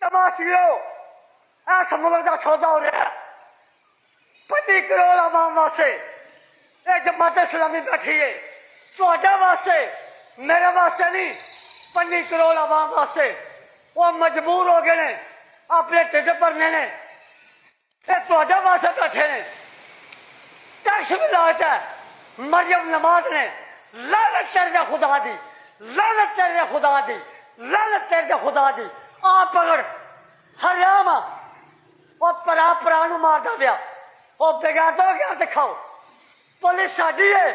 तमाशियो ऐसा मुल्क का सौदा हो रहा है 25 करोड़ आवाम वास्ते एक जमात इस्लामी बैठी है थोड़ा वास्ते मेरे वास्ते नहीं 25 करोड़ आवाम वास्ते वो मजबूर हो गए ने अपने ढिड भरने ने थोड़ा वास्ते बैठे ने टैक्स भी लाता है मरियम नमाज ने लानत तेरे खुदा दी लानत तेरे खुदा दी लानत तेरे खुदा दी आ पकड़ हरियाम और परा मारता गया और बेगाता क्या दिखाओ पुलिस साड़ी है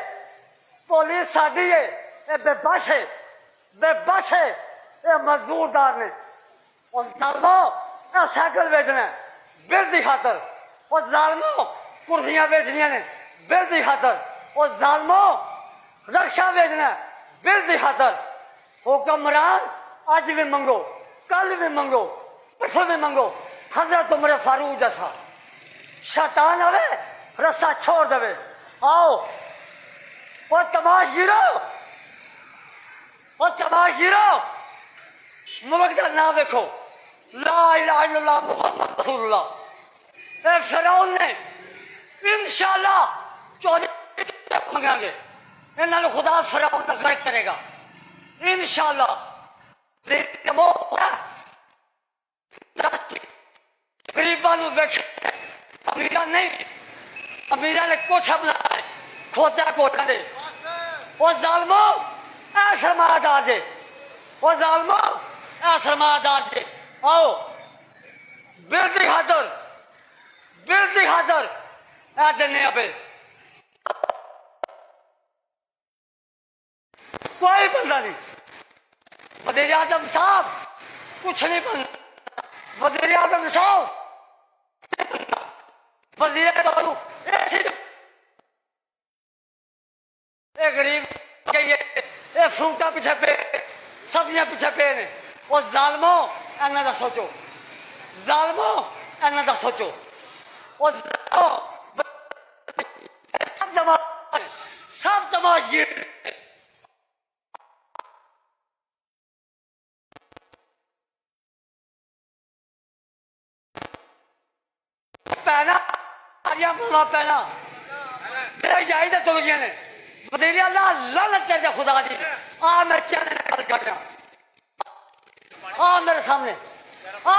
पुलिस साड़ी है ये बेबस है ये मजदूरदार ने और जालमो साइकिल बेचना बिल की खातर और जालमो कुर्सियां बेचनिया ने बिल की खातर और जालमो रक्षा बेचना बिल की खातर हुक्मरान अज भी मंगो कल भी मंगो परसों भी मंगो हजरत उमर फारूक जैसा शैतान आवे रास्ता छोड़ दे आओ और तमाशगिरो मुल्क का नाम देखो ला इलाहा इल्लल्लाह मुहम्मद रसूलुल्लाह फिरौन ने इंशाअल्लाह चोरी मंगांगे इन्होंने खुदा फिरौन का गर्क करेगा इंशाअल्लाह गरीबों अमीर नहीं अमीर ने कोठा बनाया खोदा कोठा दे और जालमो शर्मादार दे और जालमो शर्मादार दे आओ बिल की खातर देने पे कोई बंदा नहीं वज़ीर आज़म साहब कुछ नहीं बनता वज़ीर आज़म साहब वज़ीर गरीब ये फ्रूटा पीछे पे सब्जियां पीछे पे ने और जालमो इन्हों का सोचो जालमो इन्हों का सोचो और सब तमाशगीर पैना पैना मेरा यही तो चल गया ने वज़ीर अल्लाह लानत तेरे खुदा दी आ मैं चैनल कर रहा आ मेरे सामने आ